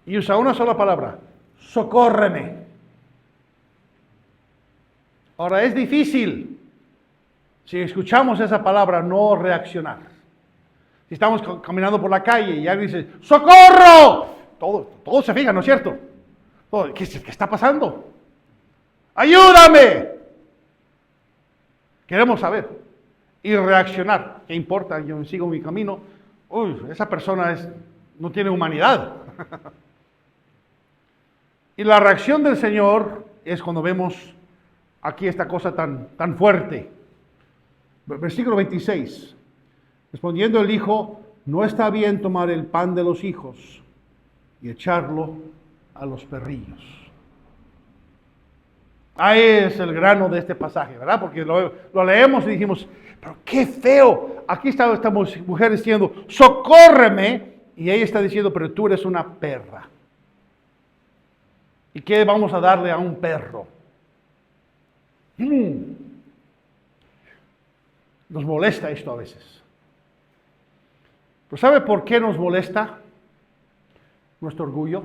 Y usa una sola palabra, socórreme. Ahora es difícil Si escuchamos esa palabra, no reaccionar. Si estamos caminando por la calle y alguien dice, ¡socorro! Todo se fija, ¿no es cierto? ¿Qué está pasando? ¡Ayúdame! Queremos saber y reaccionar. ¿Qué importa? Yo sigo mi camino. Uy, esa persona no tiene humanidad. Y la reacción del Señor es cuando vemos aquí esta cosa tan fuerte. Versículo 26. Respondiendo el hijo, no está bien tomar el pan de los hijos y echarlo a los perrillos. Ahí es el grano de este pasaje, ¿verdad? Porque lo leemos y dijimos, pero qué feo. Aquí está esta mujer diciendo, socórreme. Y ella está diciendo, pero tú eres una perra. ¿Y qué vamos a darle a un perro? Nos molesta esto a veces. ¿Pero sabe por qué nos molesta nuestro orgullo?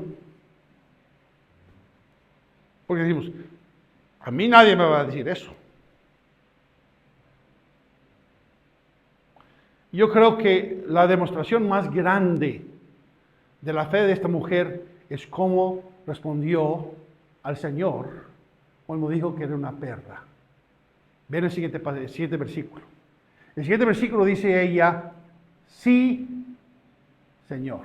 Porque decimos, a mí nadie me va a decir eso. Yo creo que la demostración más grande de la fe de esta mujer es cómo respondió al Señor cuando dijo que era una perra. Ven el siguiente versículo. El siguiente versículo dice ella, sí, Señor.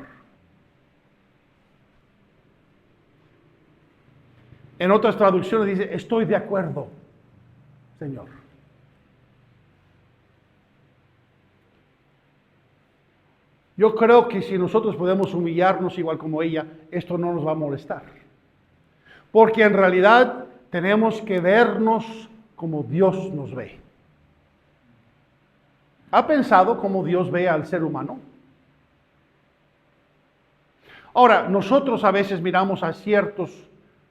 En otras traducciones dice, estoy de acuerdo, Señor. Yo creo que si nosotros podemos humillarnos igual como ella, esto no nos va a molestar. Porque en realidad tenemos que vernos como Dios nos ve. ¿Ha pensado cómo Dios ve al ser humano? Ahora, nosotros a veces miramos a ciertas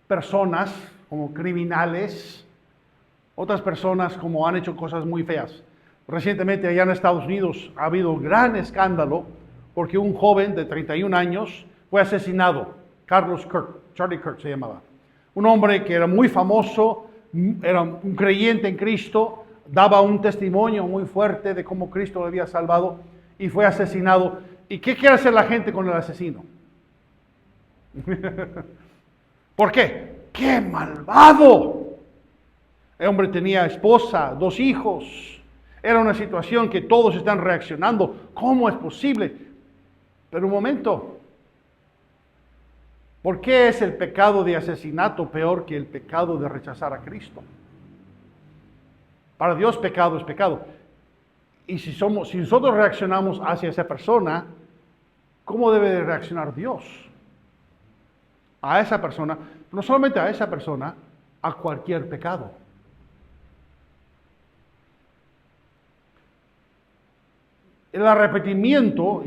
personas como criminales, otras personas como han hecho cosas muy feas. Recientemente allá en Estados Unidos ha habido gran escándalo porque un joven de 31 años fue asesinado. Charlie Kirk se llamaba. Un hombre que era muy famoso, era un creyente en Cristo, daba un testimonio muy fuerte de cómo Cristo lo había salvado y fue asesinado. ¿Y qué quiere hacer la gente con el asesino? ¿Por qué? ¡Qué malvado! El hombre tenía esposa, 2 hijos. Era una situación que todos están reaccionando. ¿Cómo es posible? Pero un momento. ¿Por qué es el pecado de asesinato peor que el pecado de rechazar a Cristo? Para Dios pecado es pecado. Y si nosotros reaccionamos hacia esa persona, ¿cómo debe de reaccionar Dios? A esa persona, no solamente a esa persona, a cualquier pecado. El arrepentimiento,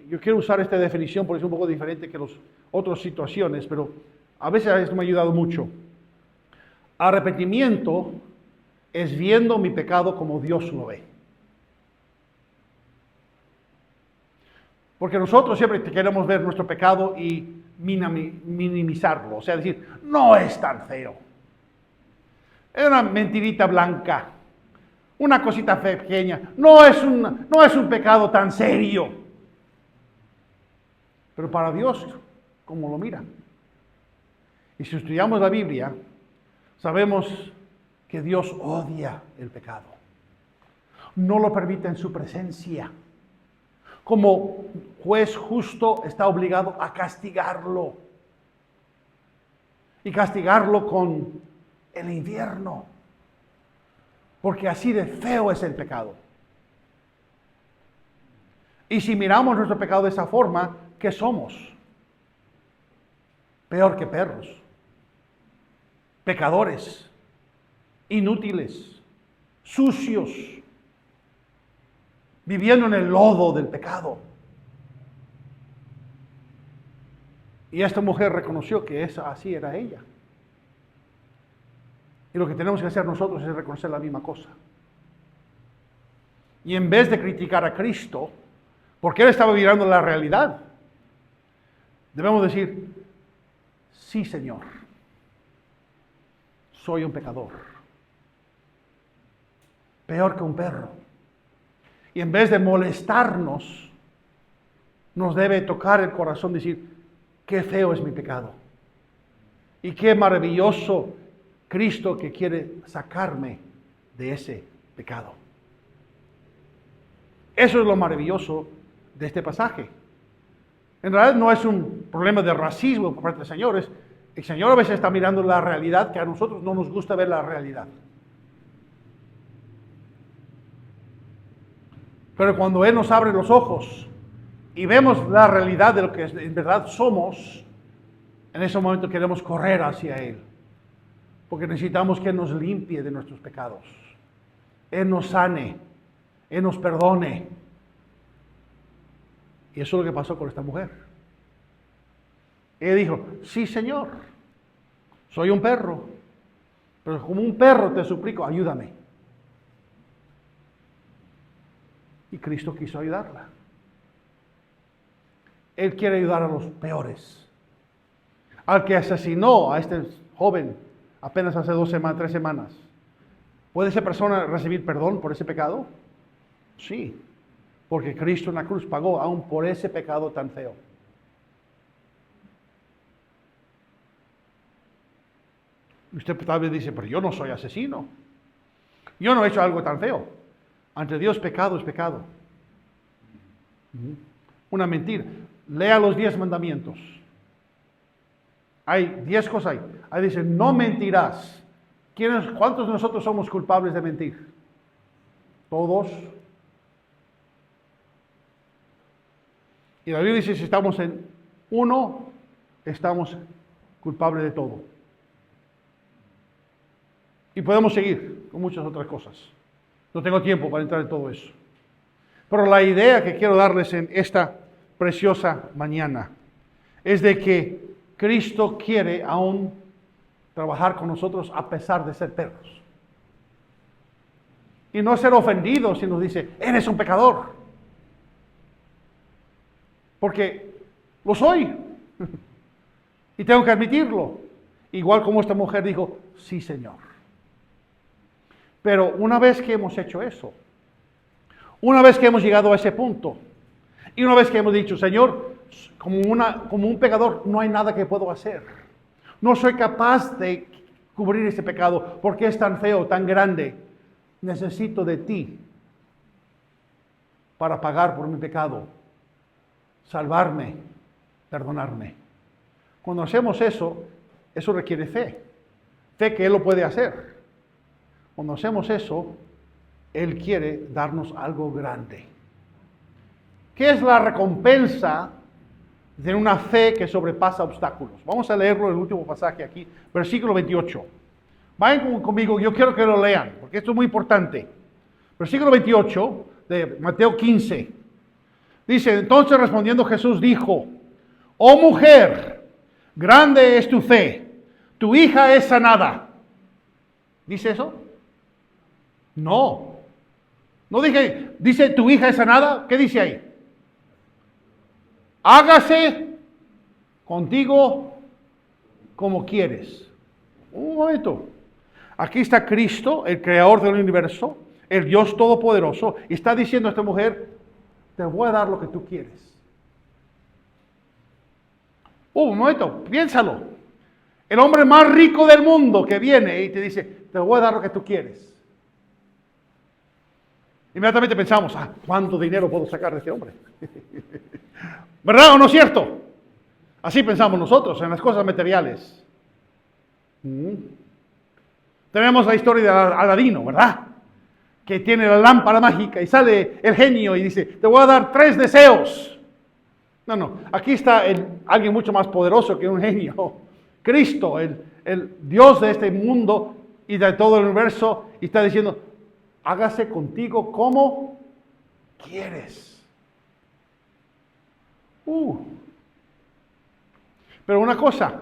yo quiero usar esta definición porque es un poco diferente que las otras situaciones, pero a veces esto me ha ayudado mucho. Arrepentimiento es viendo mi pecado como Dios lo ve. Porque nosotros siempre queremos ver nuestro pecado y minimizarlo, o sea, decir, no es tan feo. Es una mentirita blanca, una cosita pequeña, no es un pecado tan serio. Pero para Dios, ¿cómo lo mira? Y si estudiamos la Biblia, sabemos que Dios odia el pecado. No lo permite en su presencia. Como juez justo está obligado a castigarlo. Y castigarlo con el infierno. Porque así de feo es el pecado. Y si miramos nuestro pecado de esa forma, ¿qué somos? Peor que perros. Pecadores. Inútiles. Sucios. Viviendo en el lodo del pecado. Y esta mujer reconoció que así era ella. Y lo que tenemos que hacer nosotros es reconocer la misma cosa. Y en vez de criticar a Cristo, porque Él estaba mirando la realidad, debemos decir, sí, Señor, soy un pecador. peor que un perro. Y en vez de molestarnos, nos debe tocar el corazón, decir, qué feo es mi pecado. Y qué maravilloso Cristo que quiere sacarme de ese pecado. Eso es lo maravilloso de este pasaje. En realidad no es un problema de racismo por parte del Señor. El Señor a veces está mirando la realidad que a nosotros no nos gusta ver la realidad. Pero cuando Él nos abre los ojos y vemos la realidad de lo que en verdad somos, en ese momento queremos correr hacia Él. Porque necesitamos que Él nos limpie de nuestros pecados. Él nos sane. Él nos perdone. Y eso es lo que pasó con esta mujer. Ella dijo, sí, Señor, soy un perro, pero como un perro te suplico, ayúdame. Y Cristo quiso ayudarla. Él quiere ayudar a los peores. Al que asesinó a este joven apenas hace 3 semanas. ¿Puede esa persona recibir perdón por ese pecado? Sí, porque Cristo en la cruz pagó aún por ese pecado tan feo. Usted tal vez dice, pero yo no soy asesino. Yo no he hecho algo tan feo. Ante Dios pecado es pecado. Una mentira. Lea los 10 mandamientos. Hay 10 cosas ahí. Ahí dice, no mentirás. ¿Cuántos de nosotros somos culpables de mentir? Todos. Y la Biblia dice, si estamos en uno, estamos culpables de todo. Y podemos seguir con muchas otras cosas. No tengo tiempo para entrar en todo eso. Pero la idea que quiero darles en esta preciosa mañana es de que Cristo quiere aún trabajar con nosotros a pesar de ser perros. Y no ser ofendido si nos dice, eres un pecador. Porque lo soy. Y tengo que admitirlo. Igual como esta mujer dijo, sí, Señor. Pero una vez que hemos hecho eso, una vez que hemos llegado a ese punto, y una vez que hemos dicho, Señor, como un pecador, no hay nada que puedo hacer. No soy capaz de cubrir ese pecado porque es tan feo, tan grande. Necesito de ti para pagar por mi pecado, salvarme, perdonarme. Cuando hacemos eso, eso requiere fe. Fe que Él lo puede hacer. Cuando hacemos eso, Él quiere darnos algo grande. ¿Qué es la recompensa de una fe que sobrepasa obstáculos? Vamos a leerlo en el último pasaje aquí, versículo 28. Vayan conmigo, yo quiero que lo lean, porque esto es muy importante. Versículo 28 de Mateo 15. Dice, entonces respondiendo Jesús dijo, oh mujer, grande es tu fe, tu hija es sanada. ¿Dice eso? No. No dice tu hija es sanada. ¿Qué dice ahí? Hágase contigo como quieres. Un momento. Aquí está Cristo, el creador del universo, el Dios todopoderoso, y está diciendo a esta mujer, te voy a dar lo que tú quieres. Un momento, piénsalo. El hombre más rico del mundo que viene y te dice, te voy a dar lo que tú quieres. Inmediatamente pensamos, ¿cuánto dinero puedo sacar de este hombre? ¿Verdad o no es cierto? Así pensamos nosotros en las cosas materiales. Tenemos la historia de Aladino, ¿verdad? Que tiene la lámpara mágica y sale el genio y dice, te voy a dar 3 deseos. No, aquí está alguien mucho más poderoso que un genio. Cristo, el Dios de este mundo y de todo el universo, y está diciendo, hágase contigo como quieres. Pero una cosa,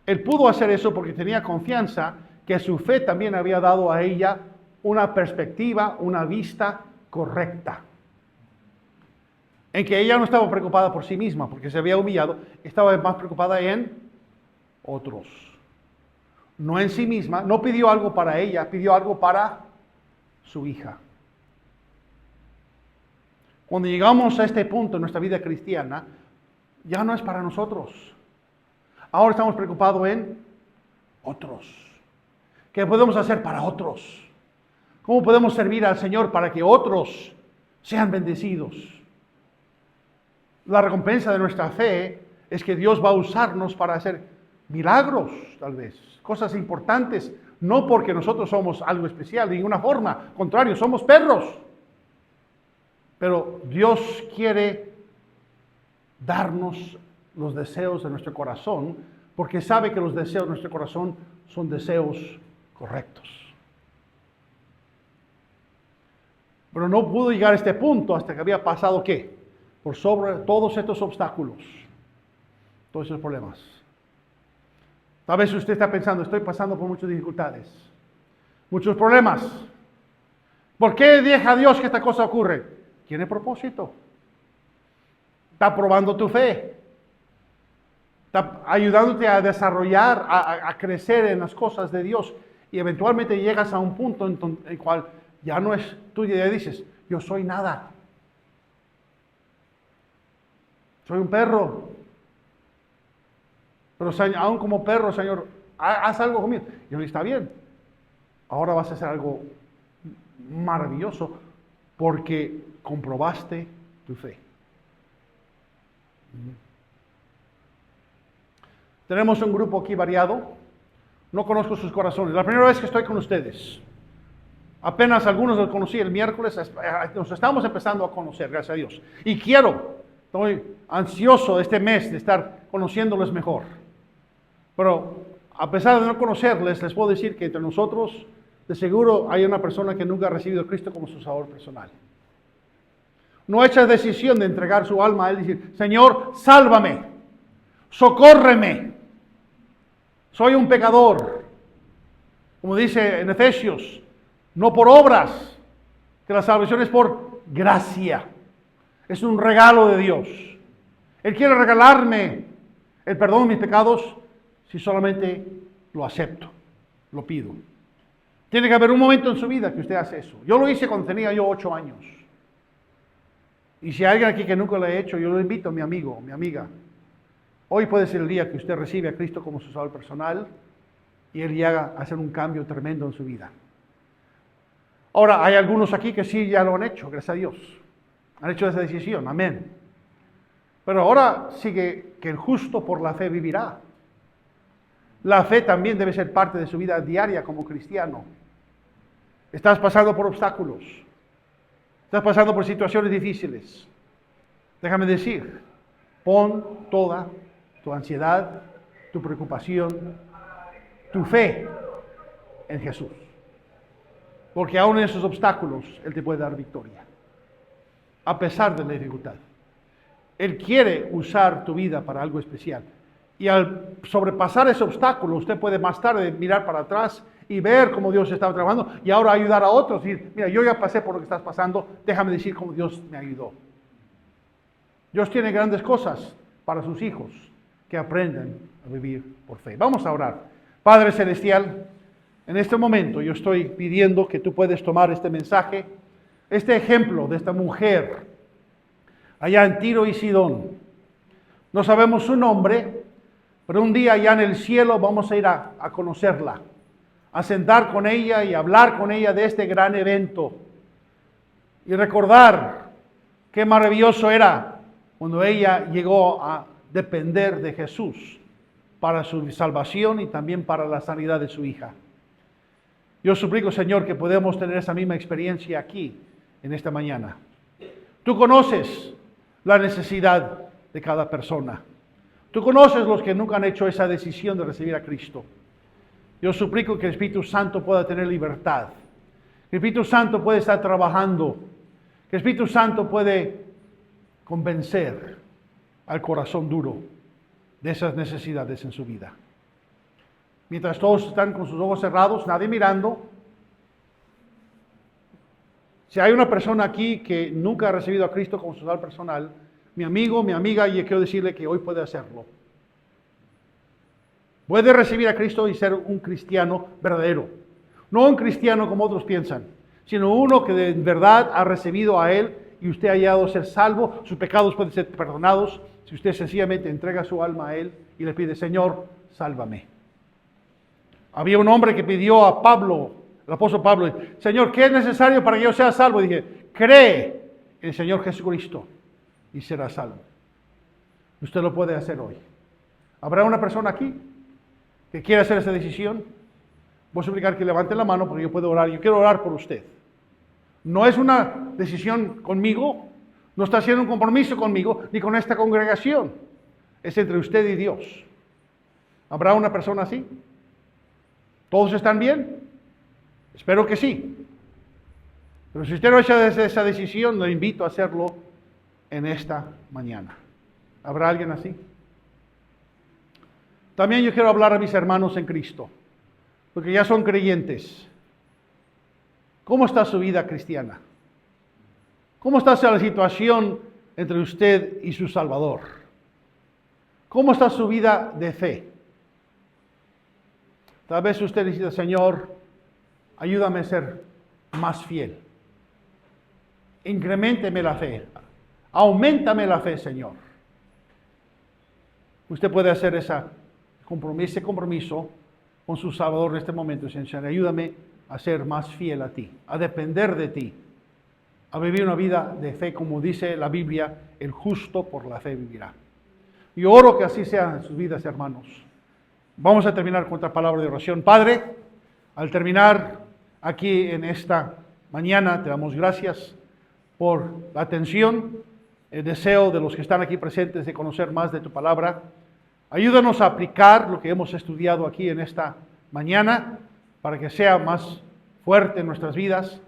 él pudo hacer eso porque tenía confianza que su fe también había dado a ella una perspectiva, una vista correcta. En que ella no estaba preocupada por sí misma porque se había humillado, estaba más preocupada en otros. No en sí misma, no pidió algo para ella, pidió algo para su hija. Cuando llegamos a este punto en nuestra vida cristiana, ya no es para nosotros. Ahora estamos preocupados en otros. ¿Qué podemos hacer para otros? ¿Cómo podemos servir al Señor para que otros sean bendecidos? La recompensa de nuestra fe es que Dios va a usarnos para hacer milagros, tal vez, cosas importantes, no porque nosotros somos algo especial, de ninguna forma, al contrario, somos perros. Pero Dios quiere darnos los deseos de nuestro corazón, porque sabe que los deseos de nuestro corazón son deseos correctos. Pero no pudo llegar a este punto hasta que había pasado, ¿qué? Por sobre todos estos obstáculos, todos esos problemas. Tal vez usted está pensando, estoy pasando por muchas dificultades, muchos problemas. ¿Por qué deja Dios que esta cosa ocurre? Tiene propósito. Está probando tu fe. Está ayudándote a desarrollar, a crecer en las cosas de Dios. Y eventualmente llegas a un punto en el cual ya no es tuyo, ya dices, yo soy nada. Soy un perro. Pero aún como perro, Señor, haz algo conmigo. Y yo le está bien. Ahora vas a hacer algo maravilloso porque comprobaste tu fe. Tenemos un grupo aquí variado. No conozco sus corazones. La primera vez que estoy con ustedes. Apenas algunos los conocí el miércoles. Nos estamos empezando a conocer, gracias a Dios. Y estoy ansioso este mes de estar conociéndoles mejor. Pero a pesar de no conocerles, les puedo decir que entre nosotros, de seguro hay una persona que nunca ha recibido a Cristo como su Salvador personal. No echa decisión de entregar su alma a Él y decir, Señor, sálvame, socórreme, soy un pecador. Como dice en Efesios, no por obras, que la salvación es por gracia. Es un regalo de Dios. Él quiere regalarme el perdón de mis pecados si solamente lo acepto, lo pido. Tiene que haber un momento en su vida que usted hace eso. Yo lo hice cuando tenía yo 8 años. Y si hay alguien aquí que nunca lo ha hecho, yo lo invito, mi amigo, mi amiga. Hoy puede ser el día que usted recibe a Cristo como su Salvador personal y Él llega a hacer un cambio tremendo en su vida. Ahora, hay algunos aquí que sí ya lo han hecho, gracias a Dios. Han hecho esa decisión, amén. Pero ahora sigue que el justo por la fe vivirá. La fe también debe ser parte de su vida diaria como cristiano. Estás pasando por obstáculos. Estás pasando por situaciones difíciles. Déjame decir, pon toda tu ansiedad, tu preocupación, tu fe en Jesús. Porque aún en esos obstáculos, Él te puede dar victoria. A pesar de la dificultad. Él quiere usar tu vida para algo especial. Y al sobrepasar ese obstáculo, usted puede más tarde mirar para atrás y ver cómo Dios estaba trabajando y ahora ayudar a otros. Y decir, mira, yo ya pasé por lo que estás pasando, déjame decir cómo Dios me ayudó. Dios tiene grandes cosas para sus hijos que aprenden a vivir por fe. Vamos a orar. Padre Celestial, en este momento yo estoy pidiendo que tú puedes tomar este mensaje, este ejemplo de esta mujer allá en Tiro y Sidón. No sabemos su nombre, pero un día allá en el cielo vamos a ir a conocerla, a sentar con ella y hablar con ella de este gran evento y recordar qué maravilloso era cuando ella llegó a depender de Jesús para su salvación y también para la sanidad de su hija. Yo suplico, Señor, que podamos tener esa misma experiencia aquí en esta mañana. Tú conoces la necesidad de cada persona. Tú conoces los que nunca han hecho esa decisión de recibir a Cristo. Yo suplico que el Espíritu Santo pueda tener libertad. Que el Espíritu Santo puede estar trabajando. Que el Espíritu Santo puede convencer al corazón duro de esas necesidades en su vida. Mientras todos están con sus ojos cerrados, nadie mirando. Si hay una persona aquí que nunca ha recibido a Cristo como su Salvador personal, mi amigo, mi amiga, y quiero decirle que hoy puede hacerlo. Puede recibir a Cristo y ser un cristiano verdadero. No un cristiano como otros piensan, sino uno que de verdad ha recibido a Él y usted ha llegado a ser salvo. Sus pecados pueden ser perdonados si usted sencillamente entrega su alma a Él y le pide, Señor, sálvame. Había un hombre que pidió a Pablo, el apóstol Pablo, Señor, ¿qué es necesario para que yo sea salvo? Y dije, cree en el Señor Jesucristo y será salvo. Usted lo puede hacer hoy. ¿Habrá una persona aquí que quiera hacer esa decisión? Voy a suplicar que levante la mano porque yo puedo orar. Yo quiero orar por usted. No es una decisión conmigo, no está haciendo un compromiso conmigo, ni con esta congregación. Es entre usted y Dios. ¿Habrá una persona así? ¿Todos están bien? Espero que sí. Pero si usted no ha hecho esa decisión, le invito a hacerlo en esta mañana. ¿Habrá alguien así? También yo quiero hablar a mis hermanos en Cristo, porque ya son creyentes. ¿Cómo está su vida cristiana? ¿Cómo está la situación entre usted y su Salvador? ¿Cómo está su vida de fe? Tal vez usted dice, Señor, ayúdame a ser más fiel. Increménteme la fe. Auméntame la fe, Señor. Usted puede hacer ese compromiso con su Salvador en este momento. Señor, ayúdame a ser más fiel a ti, a depender de ti, a vivir una vida de fe, como dice la Biblia, el justo por la fe vivirá. Y oro que así sea en sus vidas, hermanos. Vamos a terminar con otra palabra de oración. Padre, al terminar aquí en esta mañana, te damos gracias por la atención, el deseo de los que están aquí presentes de conocer más de tu palabra. Ayúdanos a aplicar lo que hemos estudiado aquí en esta mañana para que sea más fuerte en nuestras vidas.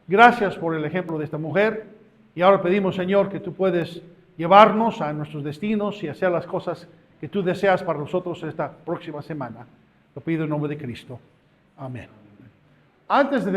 Gracias por el ejemplo de esta mujer. Y ahora pedimos, Señor, que tú puedes llevarnos a nuestros destinos y hacer las cosas que tú deseas para nosotros esta próxima semana. Lo pido en nombre de Cristo. Amén. Antes de